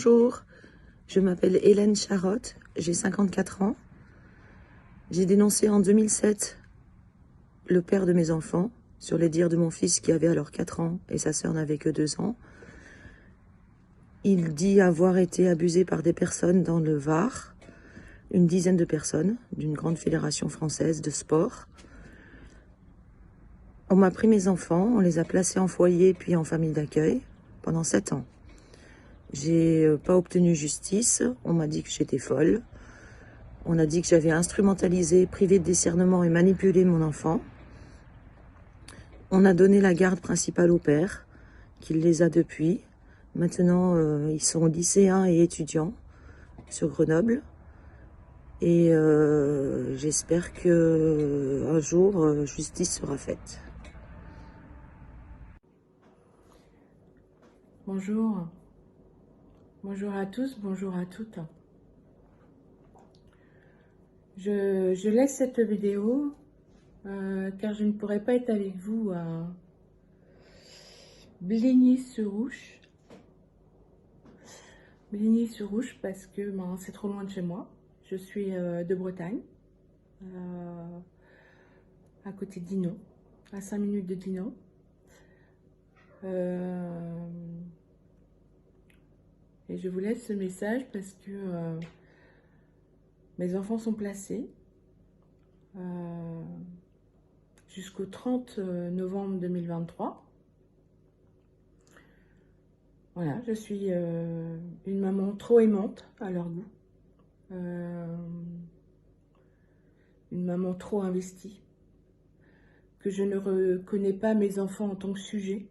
Bonjour, je m'appelle Hélène Charotte, j'ai 54 ans. J'ai dénoncé en 2007 le père de mes enfants sur les dires de mon fils qui avait alors 4 ans et sa sœur n'avait que 2 ans. Il dit avoir été abusé par des personnes dans le Var, une dizaine de personnes d'une grande fédération française de sport. On m'a pris mes enfants, on les a placés en foyer puis en famille d'accueil pendant 7 ans. J'ai pas obtenu justice, on m'a dit que j'étais folle. On a dit que j'avais instrumentalisé, privé de discernement et manipulé mon enfant. On a donné la garde principale au père, qui les a depuis. Maintenant, ils sont lycéens et étudiants sur Grenoble. Et j'espère qu'un jour, justice sera faite. Bonjour, bonjour à tous, bonjour à toutes. Je laisse cette vidéo car je ne pourrai pas être avec vous à Bligny-sur-Ouche. Bligny-sur-Ouche parce que c'est trop loin de chez moi. Je suis de Bretagne, à côté de Dinan, à 5 minutes de Dinan. Et je vous laisse ce message parce que mes enfants sont placés jusqu'au 30 novembre 2023. Voilà, je suis une maman trop aimante à leur goût. Une maman trop investie. Que je ne reconnais pas mes enfants en tant que sujet.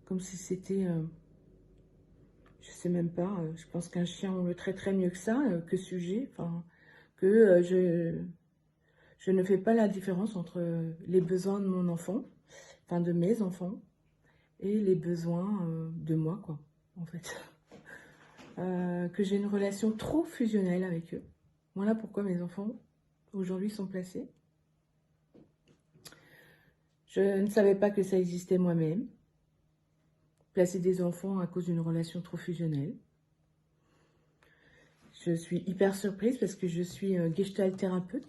Comme si c'était... je sais même pas, je pense qu'un chien, on le traiterait mieux que ça, que sujet. Enfin, que je ne fais pas la différence entre les besoins de mon enfant, enfin de mes enfants, et les besoins de moi, quoi, en fait. Que j'ai une relation trop fusionnelle avec eux. Voilà pourquoi mes enfants, aujourd'hui, sont placés. Je ne savais pas que ça existait moi-même. Placer des enfants à cause d'une relation trop fusionnelle. Je suis hyper surprise parce que je suis gestalt thérapeute.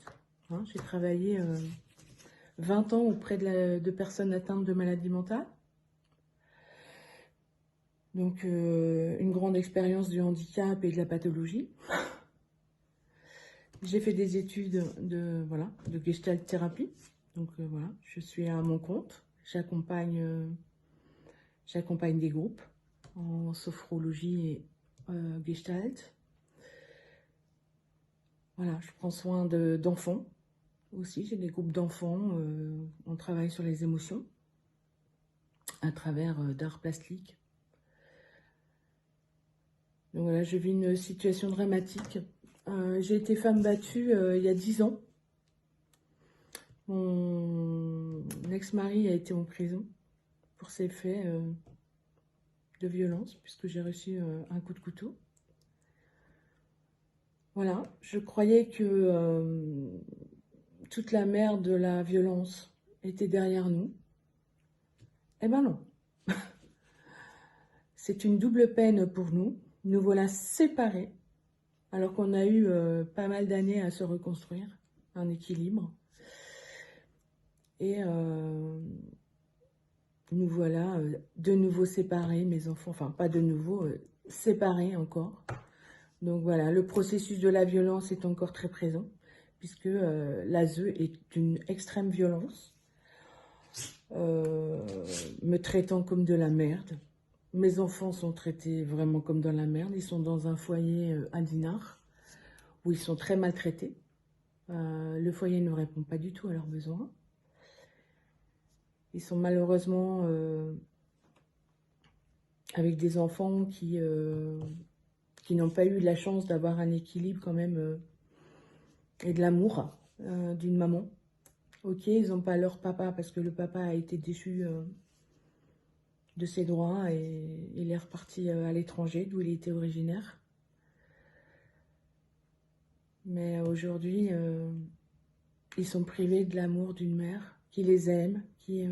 Hein, j'ai travaillé 20 ans auprès de personnes atteintes de maladies mentales. Donc, une grande expérience du handicap et de la pathologie. J'ai fait des études de gestalt thérapie. Donc, voilà, je suis à mon compte. J'accompagne des groupes en sophrologie et gestalt. Voilà, je prends soin d'enfants aussi. J'ai des groupes d'enfants. On travaille sur les émotions à travers d'art plastique. Donc voilà, je vis une situation dramatique. J'ai été femme battue il y a 10 ans. Mon ex-mari a été en prison pour ses faits de violence, puisque j'ai reçu un coup de couteau. Voilà, je croyais que toute la merde de la violence était derrière nous. Eh ben non. C'est une double peine pour nous. Nous voilà séparés, alors qu'on a eu pas mal d'années à se reconstruire, un équilibre. Et nous voilà de nouveau séparés, mes enfants, enfin pas de nouveau, séparés encore. Donc voilà, le processus de la violence est encore très présent, puisque l'ASE est d'une extrême violence, me traitant comme de la merde. Mes enfants sont traités vraiment comme dans la merde. Ils sont dans un foyer à Dinard, où ils sont très maltraités. Le foyer ne répond pas du tout à leurs besoins. Ils sont malheureusement avec des enfants qui n'ont pas eu la chance d'avoir un équilibre quand même et de l'amour d'une maman. Ok, ils n'ont pas leur papa parce que le papa a été déchu de ses droits et il est reparti à l'étranger d'où il était originaire. Mais aujourd'hui, ils sont privés de l'amour d'une mère qui les aime, qui...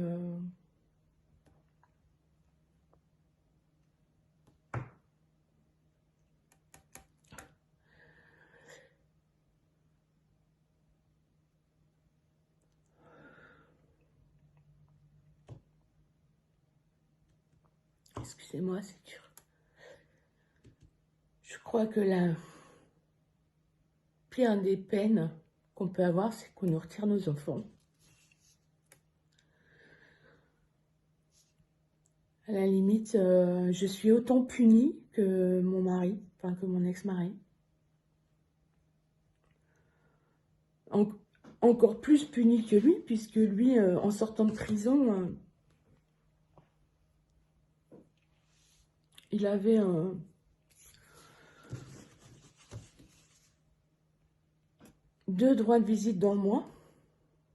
Excusez-moi, c'est dur. Je crois que la pire des peines qu'on peut avoir, c'est qu'on nous retire nos enfants. À la limite, je suis autant punie que mon mari, enfin que mon ex-mari. Encore plus punie que lui, puisque lui, en sortant de prison, il avait deux droits de visite dans le mois,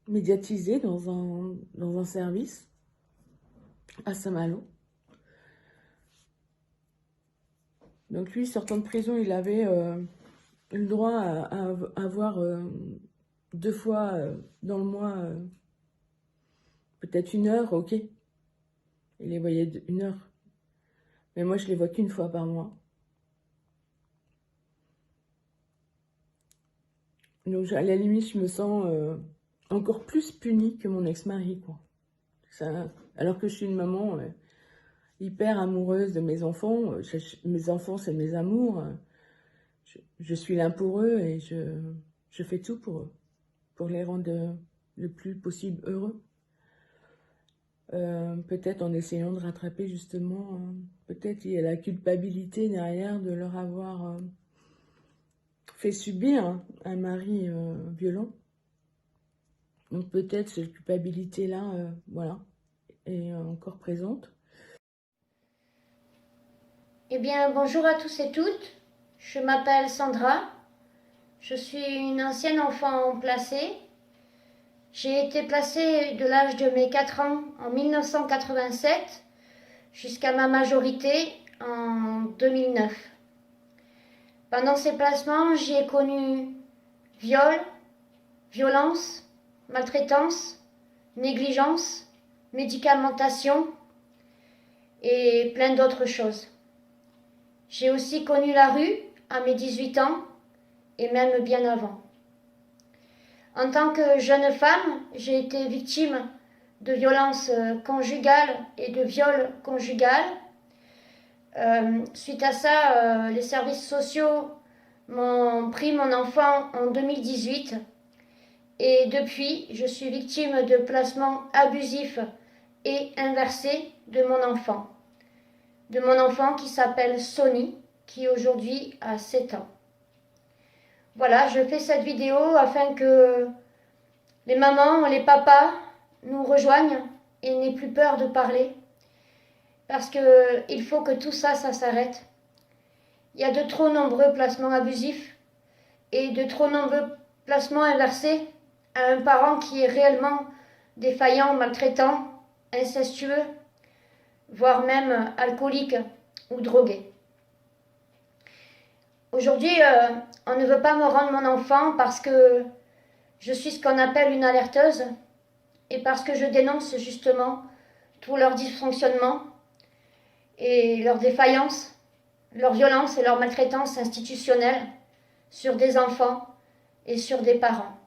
médiatisés dans un service à Saint-Malo. Donc lui, sortant de prison, il avait le droit à avoir 2 fois dans le mois, peut-être 1 heure, ok. Il les voyait 1 heure. Mais moi, je les vois qu'1 fois par mois. Donc, à la limite, je me sens encore plus punie que mon ex-mari, quoi. Alors que je suis une maman hyper amoureuse de mes enfants. Mes enfants, c'est mes amours. Je suis là pour eux et je fais tout pour eux, pour les rendre le plus possible heureux. Peut-être en essayant de rattraper justement, peut-être il y a la culpabilité derrière de leur avoir fait subir un mari violent. Donc peut-être cette culpabilité-là, voilà, est encore présente. Eh bien, bonjour à tous et toutes. Je m'appelle Sandra. Je suis une ancienne enfant placée. J'ai été placée de l'âge de mes 4 ans en 1987 jusqu'à ma majorité en 2009. Pendant ces placements, j'y ai connu viol, violence, maltraitance, négligence, médicamentation et plein d'autres choses. J'ai aussi connu la rue à mes 18 ans et même bien avant. En tant que jeune femme, j'ai été victime de violences conjugales et de viols conjugal. Suite à ça, les services sociaux m'ont pris mon enfant en 2018 et depuis, je suis victime de placements abusifs et inversés de mon enfant. De mon enfant qui s'appelle Sony, qui aujourd'hui a 7 ans. Voilà, je fais cette vidéo afin que les mamans, les papas nous rejoignent et n'aient plus peur de parler. Parce qu'il faut que tout ça, ça s'arrête. Il y a de trop nombreux placements abusifs et de trop nombreux placements inversés à un parent qui est réellement défaillant, maltraitant, incestueux, voire même alcoolique ou drogué. Aujourd'hui, on ne veut pas me rendre mon enfant parce que je suis ce qu'on appelle une alerteuse et parce que je dénonce justement tous leurs dysfonctionnements et leurs défaillances, leur violence et leur maltraitance institutionnelle sur des enfants et sur des parents.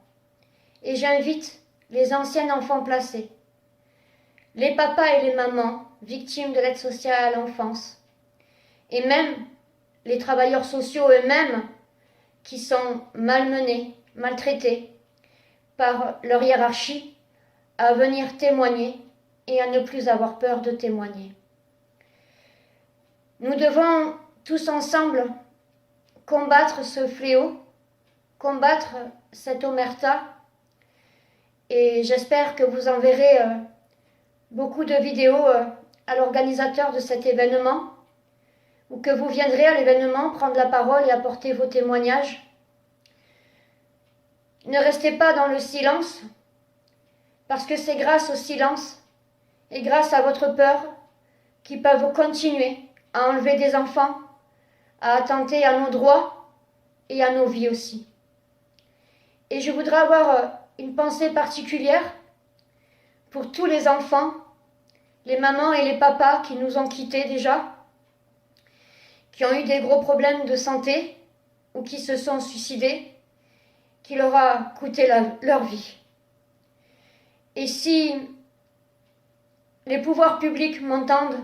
Et j'invite les anciens enfants placés, les papas et les mamans victimes de l'aide sociale à l'enfance, et même les travailleurs sociaux eux-mêmes qui sont malmenés, maltraités par leur hiérarchie, à venir témoigner et à ne plus avoir peur de témoigner. Nous devons tous ensemble combattre ce fléau, combattre cette omerta, et j'espère que vous enverrez beaucoup de vidéos à l'organisateur de cet événement, ou que vous viendrez à l'événement prendre la parole et apporter vos témoignages. Ne restez pas dans le silence, parce que c'est grâce au silence et grâce à votre peur qu'ils peuvent continuer à enlever des enfants, à attenter à nos droits et à nos vies aussi. Et je voudrais avoir une pensée particulière pour tous les enfants, les mamans et les papas qui nous ont quittés déjà, qui ont eu des gros problèmes de santé ou qui se sont suicidés, qui leur a coûté leur vie. Et si les pouvoirs publics m'entendent,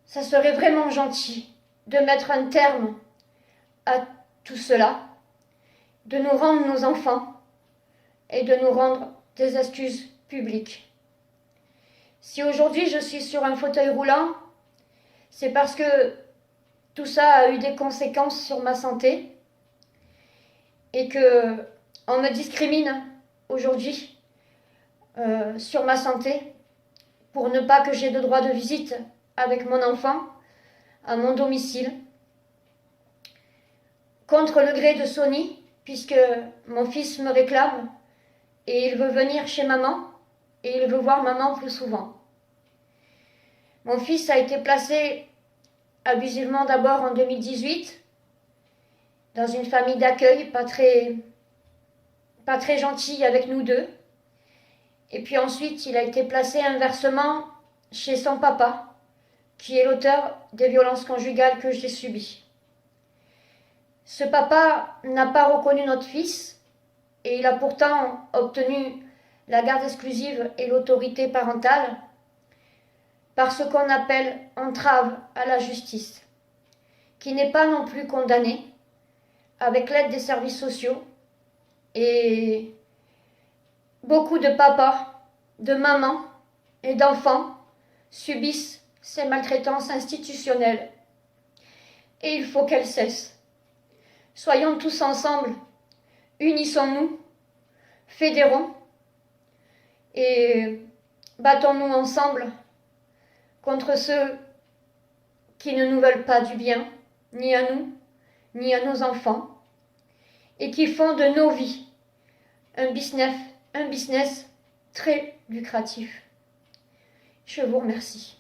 ça serait vraiment gentil de mettre un terme à tout cela, de nous rendre nos enfants et de nous rendre des excuses publiques. Si aujourd'hui je suis sur un fauteuil roulant, c'est parce que tout ça a eu des conséquences sur ma santé et que on me discrimine aujourd'hui sur ma santé pour ne pas que j'ai de droit de visite avec mon enfant à mon domicile, contre le gré de Sony, puisque mon fils me réclame et il veut venir chez maman et il veut voir maman plus souvent. Mon fils a été placé abusivement d'abord en 2018 dans une famille d'accueil pas très gentille avec nous deux. Et puis ensuite, il a été placé inversement chez son papa, qui est l'auteur des violences conjugales que j'ai subies. Ce papa n'a pas reconnu notre fils et il a pourtant obtenu la garde exclusive et l'autorité parentale par ce qu'on appelle entrave à la justice, qui n'est pas non plus condamné avec l'aide des services sociaux. Et beaucoup de papas, de mamans et d'enfants subissent ces maltraitances institutionnelles. Et il faut qu'elles cessent. Soyons tous ensemble, unissons-nous, fédérons et battons-nous ensemble contre ceux qui ne nous veulent pas du bien, ni à nous, ni à nos enfants, et qui font de nos vies un business très lucratif. Je vous remercie.